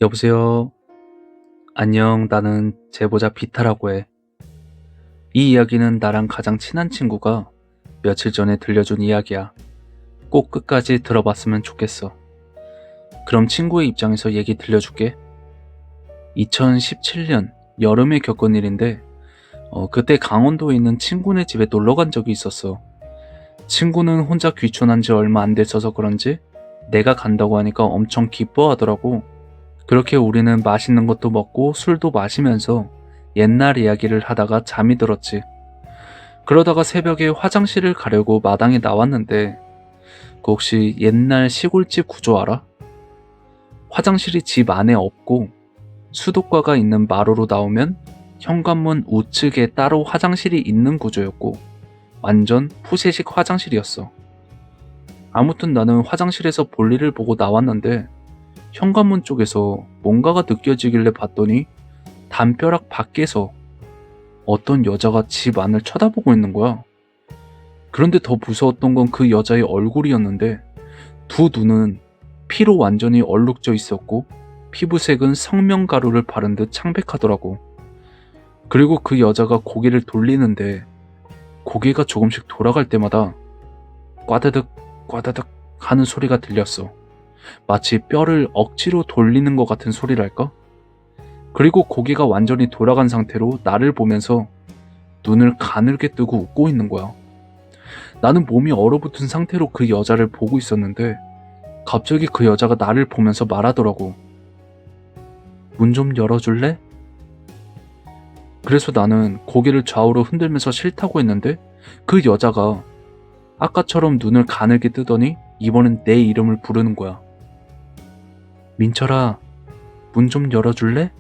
여보세요. 안녕. 나는 제보자 비타라고 해. 이 이야기는 나랑 가장 친한 친구가 며칠 전에 들려준 이야기야. 꼭 끝까지 들어봤으면 좋겠어. 그럼 친구의 입장에서 얘기 들려줄게. 2017년 여름에 겪은 일인데, 그때 강원도에 있는 친구네 집에 놀러 간 적이 있었어. 친구는 혼자 귀촌한 지 얼마 안 됐어서 그런지 내가 간다고 하니까 엄청 기뻐하더라고. 그렇게 우리는 맛있는 것도 먹고 술도 마시면서 옛날 이야기를 하다가 잠이 들었지. 그러다가 새벽에 화장실을 가려고 마당에 나왔는데 그 혹시 옛날 시골집 구조 알아? 화장실이 집 안에 없고 수도가가 있는 마루로 나오면 현관문 우측에 따로 화장실이 있는 구조였고 완전 푸세식 화장실이었어. 아무튼 나는 화장실에서 볼일을 보고 나왔는데 현관문 쪽에서 뭔가가 느껴지길래 봤더니 담벼락 밖에서 어떤 여자가 집 안을 쳐다보고 있는 거야. 그런데 더 무서웠던 건 그 여자의 얼굴이었는데 두 눈은 피로 완전히 얼룩져 있었고 피부색은 성명가루를 바른 듯 창백하더라고. 그리고 그 여자가 고개를 돌리는데 고개가 조금씩 돌아갈 때마다 꽈드득 꽈드득 하는 소리가 들렸어. 마치 뼈를 억지로 돌리는 것 같은 소리랄까? 그리고 고개가 완전히 돌아간 상태로 나를 보면서 눈을 가늘게 뜨고 웃고 있는 거야. 나는 몸이 얼어붙은 상태로 그 여자를 보고 있었는데 갑자기 그 여자가 나를 보면서 말하더라고. 문 좀 열어줄래? 그래서 나는 고개를 좌우로 흔들면서 싫다고 했는데 그 여자가 아까처럼 눈을 가늘게 뜨더니 이번엔 내 이름을 부르는 거야. 민철아, 문 좀 열어줄래?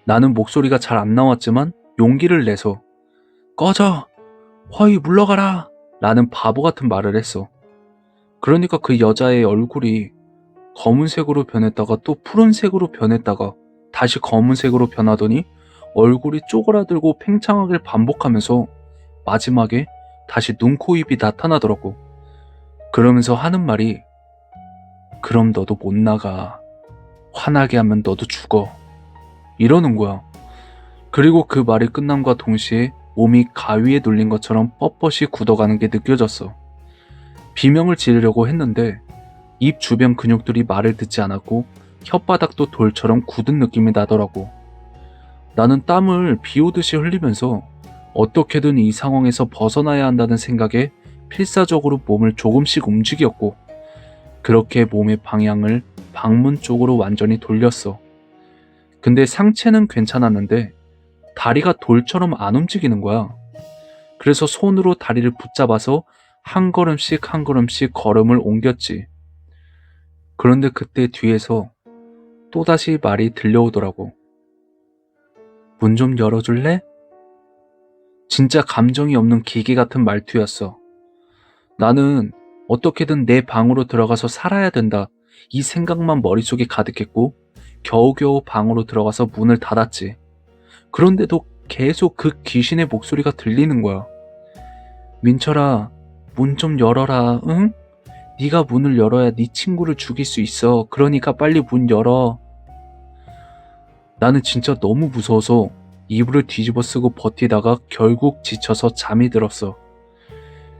나는 목소리가 잘 안 나왔지만 용기를 내서 꺼져! 허이 물러가라! 라는 바보 같은 말을 했어. 그러니까 그 여자의 얼굴이 검은색으로 변했다가 또 푸른색으로 변했다가 다시 검은색으로 변하더니 얼굴이 쪼그라들고 팽창하길 반복하면서 마지막에 다시 눈, 코, 입이 나타나더라고. 그러면서 하는 말이 그럼 너도 못 나가. 화나게 하면 너도 죽어. 이러는 거야. 그리고 그 말이 끝남과 동시에 몸이 가위에 눌린 것처럼 뻣뻣이 굳어가는 게 느껴졌어. 비명을 지르려고 했는데 입 주변 근육들이 말을 듣지 않았고 혓바닥도 돌처럼 굳은 느낌이 나더라고. 나는 땀을 비 오듯이 흘리면서 어떻게든 이 상황에서 벗어나야 한다는 생각에 필사적으로 몸을 조금씩 움직였고 그렇게 몸의 방향을 방문 쪽으로 완전히 돌렸어. 근데 상체는 괜찮았는데 다리가 돌처럼 안 움직이는 거야. 그래서 손으로 다리를 붙잡아서 한 걸음씩 한 걸음씩 걸음을 옮겼지. 그런데 그때 뒤에서 또다시 말이 들려오더라고. 문 좀 열어줄래? 진짜 감정이 없는 기계 같은 말투였어. 나는 어떻게든 내 방으로 들어가서 살아야 된다. 이 생각만 머릿속에 가득했고 겨우겨우 방으로 들어가서 문을 닫았지. 그런데도 계속 그 귀신의 목소리가 들리는 거야. 민철아, 문 좀 열어라, 응? 네가 문을 열어야 네 친구를 죽일 수 있어. 그러니까 빨리 문 열어. 나는 진짜 너무 무서워서 이불을 뒤집어 쓰고 버티다가 결국 지쳐서 잠이 들었어.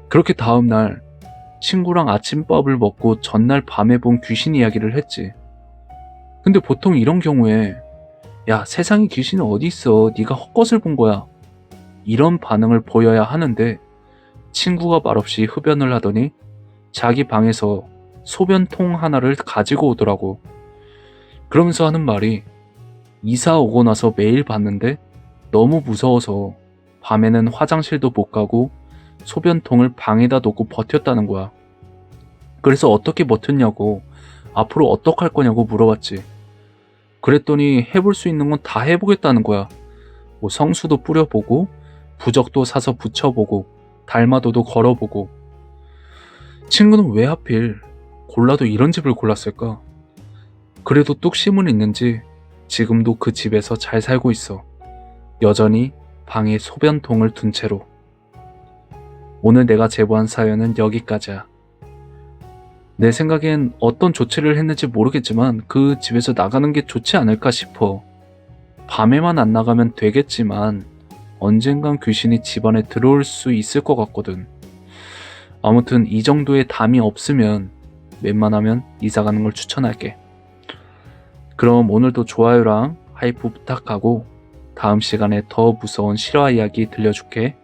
그렇게 다음날 친구랑 아침밥을 먹고 전날 밤에 본 귀신 이야기를 했지. 근데 보통 이런 경우에 야, 세상에 귀신은 어디 있어. 네가 헛것을 본 거야. 이런 반응을 보여야 하는데 친구가 말없이 흡연을 하더니 자기 방에서 소변통 하나를 가지고 오더라고. 그러면서 하는 말이 이사 오고 나서 매일 봤는데 너무 무서워서 밤에는 화장실도 못 가고 소변통을 방에다 놓고 버텼다는 거야. 그래서 어떻게 버텼냐고 앞으로 어떡할 거냐고 물어봤지. 그랬더니 해볼 수 있는 건 다 해보겠다는 거야. 뭐 성수도 뿌려보고 부적도 사서 붙여보고 달마도도 걸어보고. 친구는 왜 하필 골라도 이런 집을 골랐을까? 그래도 뚝심은 있는지 지금도 그 집에서 잘 살고 있어. 여전히 방에 소변통을 둔 채로. 오늘 내가 제보한 사연은 여기까지야. 내 생각엔 어떤 조치를 했는지 모르겠지만 그 집에서 나가는 게 좋지 않을까 싶어. 밤에만 안 나가면 되겠지만 언젠간 귀신이 집안에 들어올 수 있을 것 같거든. 아무튼 이 정도의 담이 없으면 웬만하면 이사 가는 걸 추천할게. 그럼 오늘도 좋아요랑 하이프 부탁하고 다음 시간에 더 무서운 실화 이야기 들려줄게.